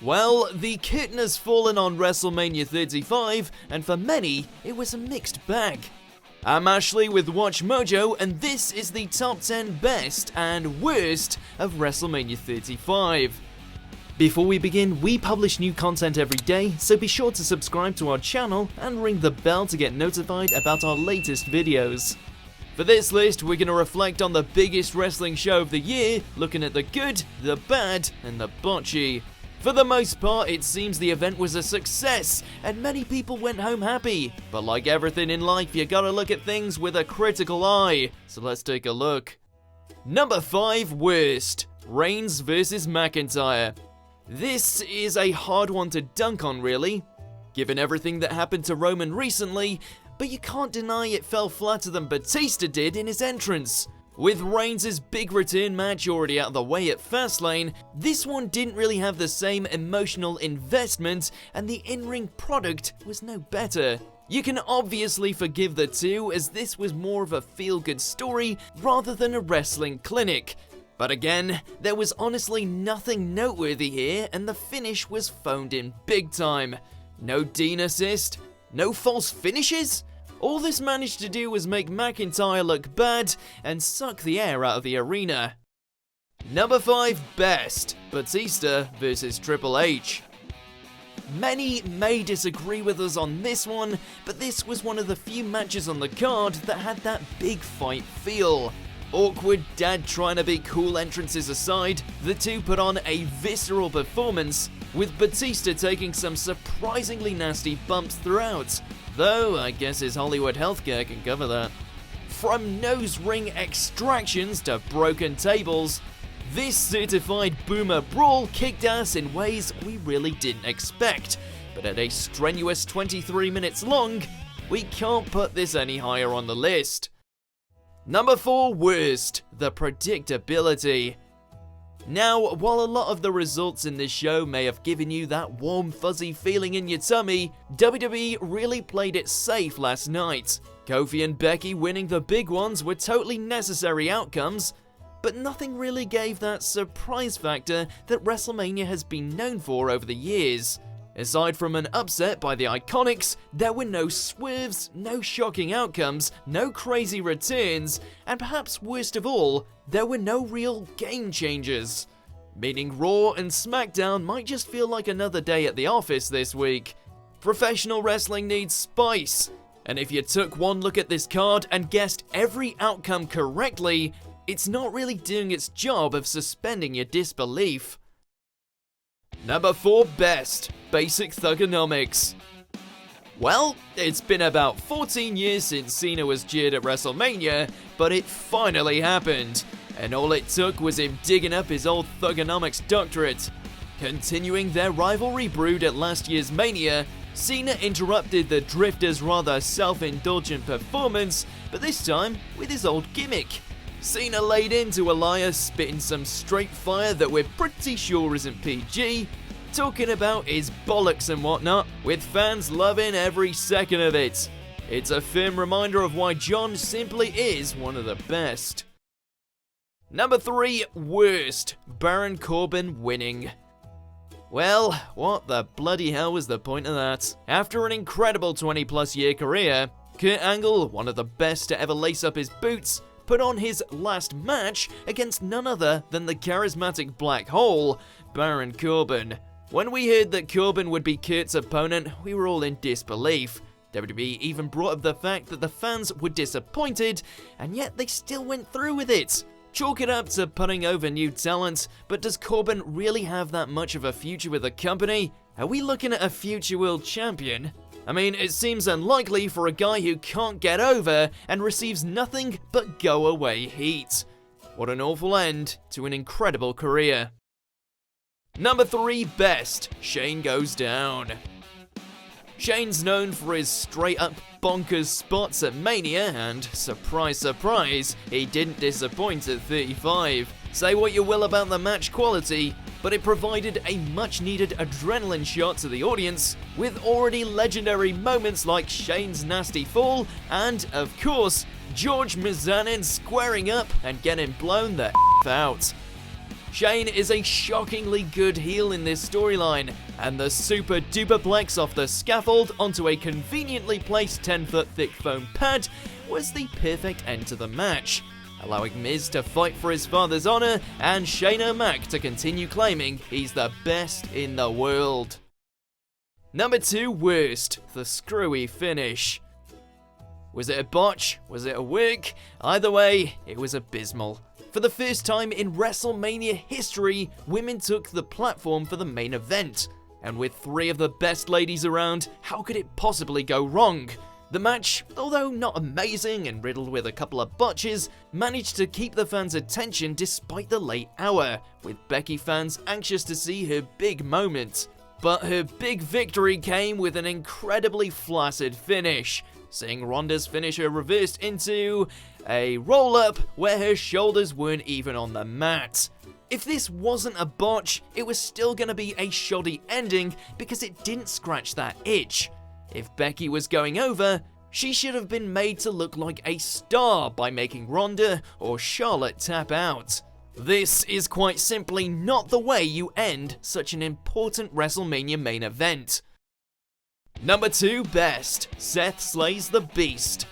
Well, the kitten has fallen on WrestleMania 35, and for many, it was a mixed bag. I'm Ashley with WatchMojo, and this is the top 10 best and worst of WrestleMania 35. Before we begin, we publish new content every day, so be sure to subscribe to our channel and ring the bell to get notified about our latest videos. For this list, we're going to reflect on the biggest wrestling show of the year, looking at the good, the bad, and the botchy. For the most part, it seems the event was a success, and many people went home happy. But like everything in life, you gotta look at things with a critical eye. So let's take a look. Number 5 worst. Reigns vs McIntyre. This is a hard one to dunk on, really, given everything that happened to Roman recently, but you can't deny it fell flatter than Batista did in his entrance. With Reigns' big return match already out of the way at Fastlane, this one didn't really have the same emotional investment, and the in-ring product was no better. You can obviously forgive the two, as this was more of a feel-good story rather than a wrestling clinic. But again, there was honestly nothing noteworthy here, and the finish was phoned in big time. No Dean assist, no false finishes. All this managed to do was make McIntyre look bad and suck the air out of the arena. Number 5 best. Batista vs Triple H. Many may disagree with us on this one, but this was one of the few matches on the card that had that big fight feel. Awkward dad trying to be cool entrances aside, the two put on a visceral performance, with Batista taking some surprisingly nasty bumps throughout. Though, I guess his Hollywood healthcare can cover that. From nose ring extractions to broken tables, this certified boomer brawl kicked ass in ways we really didn't expect. But at a strenuous 23 minutes long, we can't put this any higher on the list. Number 4 worst. The predictability. Now, while a lot of the results in this show may have given you that warm fuzzy feeling in your tummy, WWE really played it safe last night. Kofi and Becky winning the big ones were totally necessary outcomes, but nothing really gave that surprise factor that WrestleMania has been known for over the years. Aside from an upset by the Iconics, there were no swerves, no shocking outcomes, no crazy returns, and perhaps worst of all, there were no real game changers. Meaning Raw and SmackDown might just feel like another day at the office this week. Professional wrestling needs spice, and if you took one look at this card and guessed every outcome correctly, it's not really doing its job of suspending your disbelief. Number 4 best. Basic thugonomics. Well, it's been about 14 years since Cena was cheered at WrestleMania, but it finally happened, and all it took was him digging up his old thugonomics doctorate. Continuing their rivalry brewed at last year's Mania, Cena interrupted the Drifter's rather self-indulgent performance, but this time with his old gimmick. Cena laid into Elias, spitting some straight fire that we're pretty sure isn't PG, talking about his bollocks and whatnot, with fans loving every second of it. It's a firm reminder of why John simply is one of the best. Number 3 worst. Baron Corbin winning. Well, what the bloody hell was the point of that? After an incredible 20+ year career, Kurt Angle, one of the best to ever lace up his boots, put on his last match against none other than the charismatic black hole, Baron Corbin. When we heard that Corbin would be Kurt's opponent, we were all in disbelief. WWE even brought up the fact that the fans were disappointed, and yet they still went through with it. Chalk it up to putting over new talent, but does Corbin really have that much of a future with the company? Are we looking at a future world champion? I mean, it seems unlikely for a guy who can't get over and receives nothing but go-away heat. What an awful end to an incredible career. Number 3 best. Shane goes down. Shane's known for his straight-up bonkers spots at Mania, and surprise, surprise, he didn't disappoint at 35. Say what you will about the match quality, but it provided a much-needed adrenaline shot to the audience, with already legendary moments like Shane's nasty fall, and, of course, George Mizanin squaring up and getting blown the out. Shane is a shockingly good heel in this storyline, and the super duper plex off the scaffold onto a conveniently placed 10-foot thick foam pad was the perfect end to the match, allowing Miz to fight for his father's honor and Shane O'Mac to continue claiming he's the best in the world. Number 2 worst, the Screwy finish. Was it a botch? Was it a work? Either way, it was abysmal. For the first time in WrestleMania history, women took the platform for the main event. And with 3 of the best ladies around, how could it possibly go wrong? The match, although not amazing and riddled with a couple of botches, managed to keep the fans' attention despite the late hour, with Becky fans anxious to see her big moment. But her big victory came with an incredibly flaccid finish, seeing Ronda's finisher reversed into a roll-up where her shoulders weren't even on the mat. If this wasn't a botch, it was still gonna be a shoddy ending because it didn't scratch that itch. If Becky was going over, she should have been made to look like a star by making Ronda or Charlotte tap out. This is quite simply not the way you end such an important WrestleMania main event. Number 2 best, Seth slays the Beast.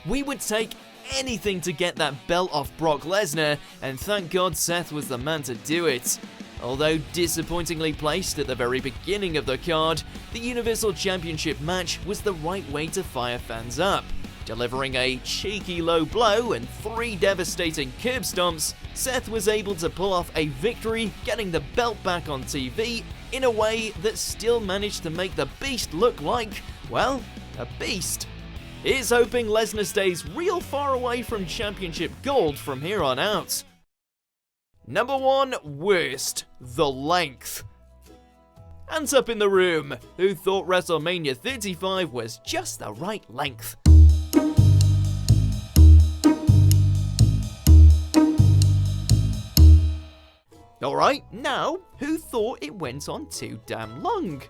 We would take anything to get that belt off Brock Lesnar, and thank God Seth was the man to do it. Although disappointingly placed at the very beginning of the card, the Universal Championship match was the right way to fire fans up. Delivering a cheeky low blow and 3 devastating curb stomps, Seth was able to pull off a victory, getting the belt back on TV in a way that still managed to make the Beast look like, well, a beast. Here's hoping Lesnar stays real far away from championship gold from here on out. Number 1 worst, the length. Hands up in the room, who thought WrestleMania 35 was just the right length? Alright, now, who thought it went on too damn long?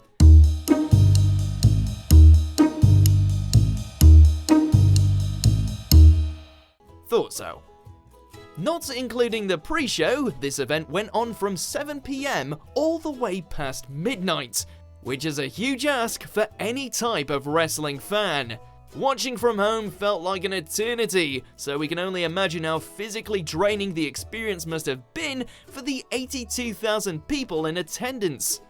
Thought so. Not including the pre-show, this event went on from 7 PM all the way past midnight, which is a huge ask for any type of wrestling fan. Watching from home felt like an eternity, so we can only imagine how physically draining the experience must have been for the 82,000 people in attendance.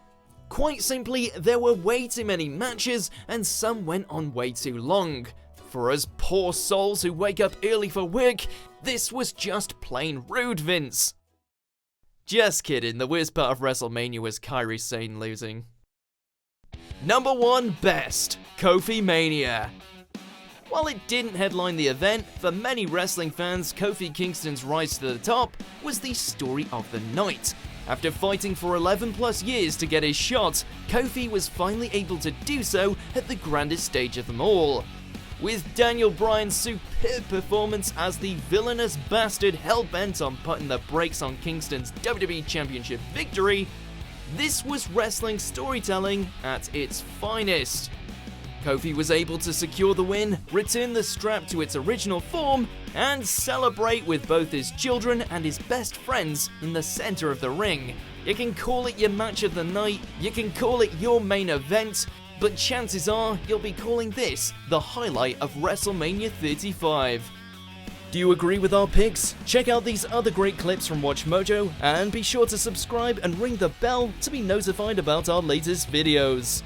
Quite simply, there were way too many matches, and some went on way too long. For us poor souls who wake up early for work, this was just plain rude, Vince. Just kidding, the worst part of WrestleMania was Kairi Sane losing. Number 1 best, KofiMania. While it didn't headline the event, for many wrestling fans, Kofi Kingston's rise to the top was the story of the night. After fighting for 11 plus years to get his shot, Kofi was finally able to do so at the grandest stage of them all. With Daniel Bryan's superb performance as the villainous bastard hell-bent on putting the brakes on Kingston's WWE Championship victory, this was wrestling storytelling at its finest. Kofi was able to secure the win, return the strap to its original form, and celebrate with both his children and his best friends in the center of the ring. You can call it your match of the night, you can call it your main event, but chances are you'll be calling this the highlight of WrestleMania 35. Do you agree with our picks? Check out these other great clips from WatchMojo, and be sure to subscribe and ring the bell to be notified about our latest videos.